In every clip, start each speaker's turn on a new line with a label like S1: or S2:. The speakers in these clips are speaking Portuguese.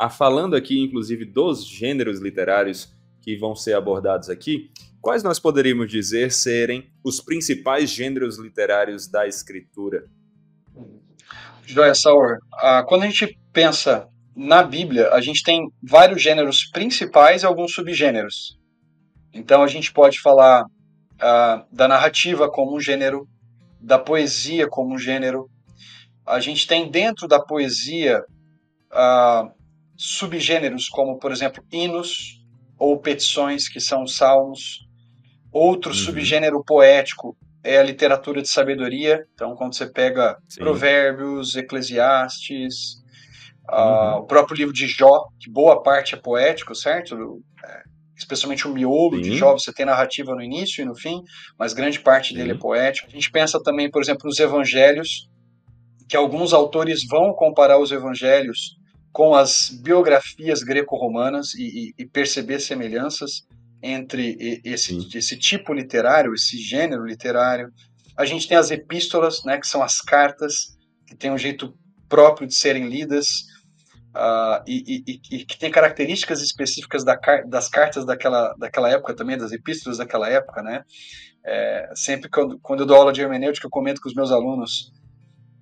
S1: falando aqui, inclusive, dos gêneros literários que vão ser abordados aqui, quais nós poderíamos dizer serem os principais gêneros literários da escritura?
S2: Joia, Sauer. Quando a gente pensa na Bíblia, a gente tem vários gêneros principais e alguns subgêneros. Então a gente pode falar da narrativa como um gênero, da poesia como um gênero. A gente tem dentro da poesia subgêneros como, por exemplo, hinos ou petições, que são salmos. Outro subgênero poético é a literatura de sabedoria. Então, quando você pega Provérbios, Eclesiastes, o próprio livro de Jó, que boa parte é poético, certo? Especialmente o miolo de Jó, você tem narrativa no início e no fim, mas grande parte dele é poético. A gente pensa também, por exemplo, nos evangelhos, que alguns autores vão comparar os evangelhos com as biografias greco-romanas e perceber semelhanças entre esse tipo literário, esse gênero literário. A gente tem as epístolas, né, que são as cartas, que têm um jeito próprio de serem lidas, e que tem características específicas das cartas daquela época também, das epístolas daquela época, né? Sempre quando eu dou aula de hermenêutica, eu comento com os meus alunos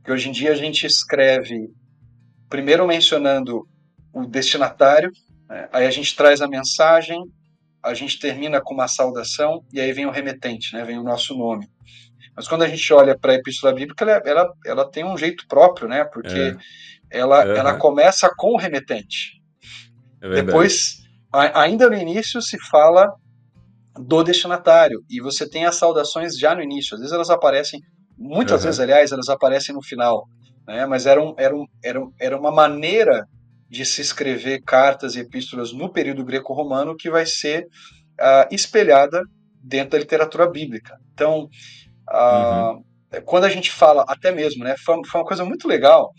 S2: que hoje em dia a gente escreve primeiro mencionando o destinatário, né? Aí a gente traz a mensagem, a gente termina com uma saudação e aí vem o remetente, né? Vem o nosso nome. Mas quando a gente olha para a Epístola Bíblica, ela tem um jeito próprio, né? Porque ela começa com o remetente. Depois, ainda no início, se fala do destinatário e você tem as saudações já no início. Às vezes elas aparecem, muitas vezes, aliás, elas aparecem no final, né? Mas era uma maneira de se escrever cartas e epístolas no período greco-romano que vai ser espelhada dentro da literatura bíblica. Então, quando a gente fala, até mesmo, né, foi uma coisa muito legal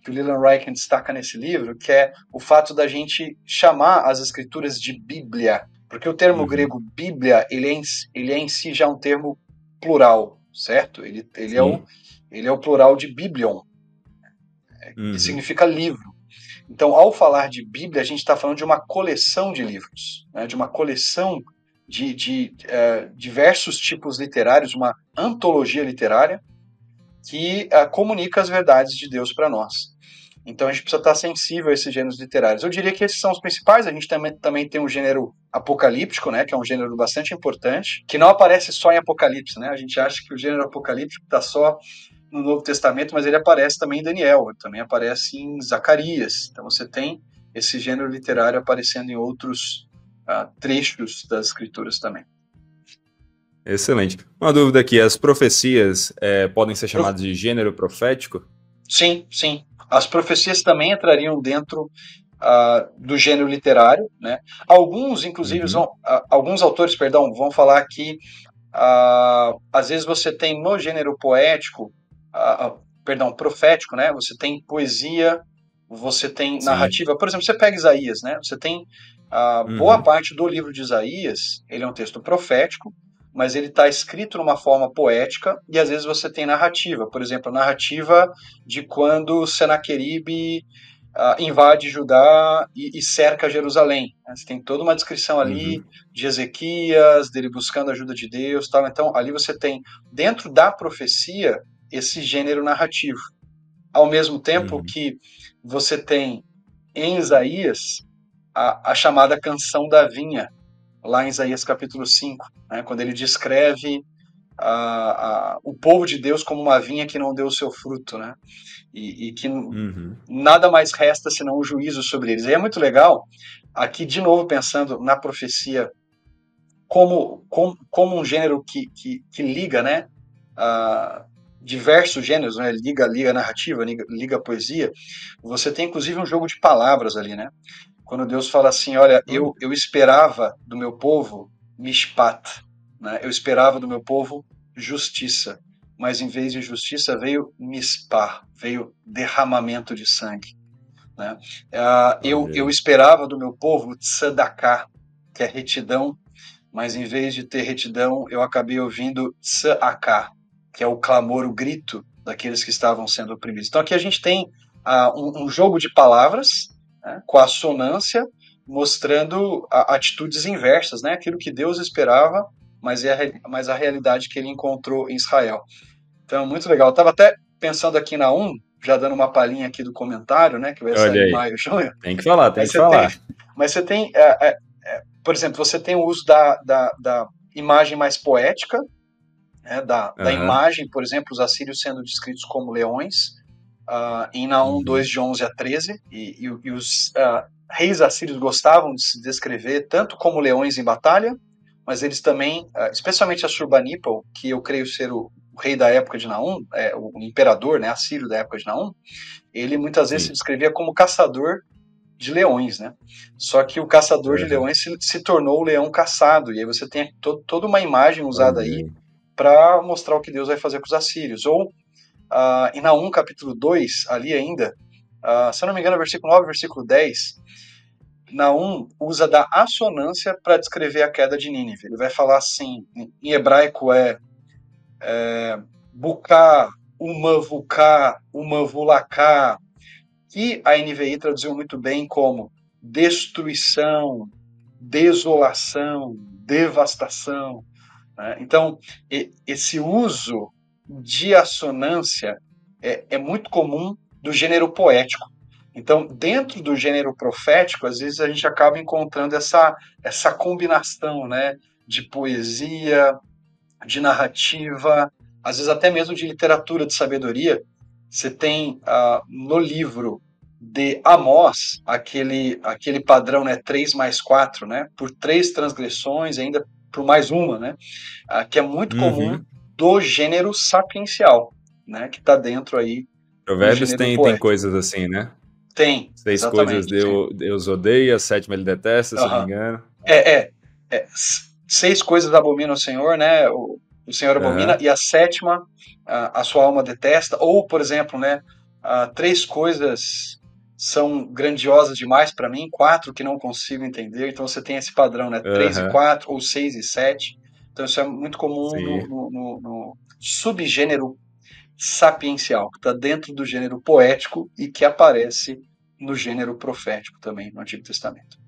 S2: que o Leland Ryken destaca nesse livro, que é o fato da gente chamar as escrituras de Bíblia, porque o termo grego Bíblia, ele é em si já um termo plural, certo? Ele é o plural de Biblion, que significa livro. Então, ao falar de Bíblia, a gente está falando de uma coleção de livros, né, de uma coleção de diversos tipos literários, uma antologia literária que comunica as verdades de Deus para nós. Então a gente precisa estar sensível a esses gêneros literários. Eu diria que esses são os principais. A gente também tem um gênero apocalíptico, né, que é um gênero bastante importante, que não aparece só em Apocalipse, né? A gente acha que o gênero apocalíptico está só no Novo Testamento, mas ele aparece também em Daniel, também aparece em Zacarias. Então você tem esse gênero literário aparecendo em outros trechos das Escrituras também.
S1: Excelente. Uma dúvida aqui, as profecias podem ser chamadas de gênero profético?
S2: Sim, sim. As profecias também entrariam dentro do gênero literário, né? Alguns, inclusive, alguns autores, vão falar que às vezes você tem no gênero poético, profético, né? Você tem poesia, você tem narrativa. Por exemplo, você pega Isaías, né? Você tem boa parte do livro de Isaías, ele é um texto profético, mas ele está escrito numa forma poética, e às vezes você tem narrativa. Por exemplo, a narrativa de quando Senaqueribe invade Judá e cerca Jerusalém. Você tem toda uma descrição ali de Ezequias, dele buscando a ajuda de Deus, tal. Então ali você tem, dentro da profecia, esse gênero narrativo. Ao mesmo tempo que você tem em Isaías a chamada canção da vinha, lá em Isaías capítulo 5, né, quando ele descreve o povo de Deus como uma vinha que não deu o seu fruto, né, e que nada mais resta senão o juízo sobre eles. E é muito legal, aqui de novo pensando na profecia como um gênero que liga, né, diversos gêneros, né, liga a narrativa, liga a poesia. Você tem inclusive um jogo de palavras ali, né? Quando Deus fala assim, olha, eu esperava do meu povo mishpat, né? Eu esperava do meu povo justiça, mas em vez de justiça veio mispah, veio derramamento de sangue, né? Eu esperava do meu povo tzedakah, que é retidão, mas em vez de ter retidão, eu acabei ouvindo tzedakah, que é o clamor, o grito daqueles que estavam sendo oprimidos. Então aqui a gente tem um jogo de palavras, né, com a assonância, mostrando atitudes inversas, né, aquilo que Deus esperava, mas a realidade que ele encontrou em Israel. Então, muito legal. Eu estava até pensando aqui na já dando uma palhinha aqui do comentário, né, que vai
S1: Olha
S2: sair em
S1: aí.
S2: maio, junho.
S1: Tem que falar, tem
S2: Mas
S1: que falar.
S2: mas você tem, por exemplo, você tem o uso da imagem mais poética, né, da imagem, por exemplo, os assírios sendo descritos como leões, em Naum 2, de 11 a 13, e os reis assírios gostavam de se descrever tanto como leões em batalha, mas eles também, especialmente Assurbanipal, que eu creio ser o rei da época de Naum, o imperador, né, assírio da época de Naum, ele muitas vezes se descrevia como caçador de leões, né? Só que o caçador de leões se tornou o leão caçado, e aí você tem toda uma imagem usada aí para mostrar o que Deus vai fazer com os assírios. Ou em Naum capítulo 2, ali ainda, se eu não me engano, versículo 9, versículo 10, Naum usa da assonância para descrever a queda de Nínive. Ele vai falar assim, em hebraico Buká, Umavuká, Umavulaká, que a NVI traduziu muito bem como destruição, desolação, devastação. Né? Então, esse uso de assonância é muito comum do gênero poético. Então, dentro do gênero profético, às vezes a gente acaba encontrando essa combinação, né, de poesia, de narrativa, às vezes até mesmo de literatura de sabedoria. Você tem no livro de Amós aquele padrão, né, 3 mais 4, né, por 3 transgressões, ainda por mais uma, né, que é muito comum do gênero sapiencial, né, que está dentro aí
S1: Provérbios tem coisas assim, né?
S2: Tem,
S1: 6
S2: exatamente.
S1: coisas Deus odeia, 7 ele detesta, se eu não me engano.
S2: 6 coisas abominam o Senhor, né? O Senhor abomina, e a 7ª a sua alma detesta. Ou, por exemplo, né, 3 coisas são grandiosas demais para mim, 4 que não consigo entender. Então você tem esse padrão, né? 3 e 4, ou 6 e 7. Então isso é muito comum no subgênero sapiencial, que está dentro do gênero poético e que aparece no gênero profético também no Antigo Testamento.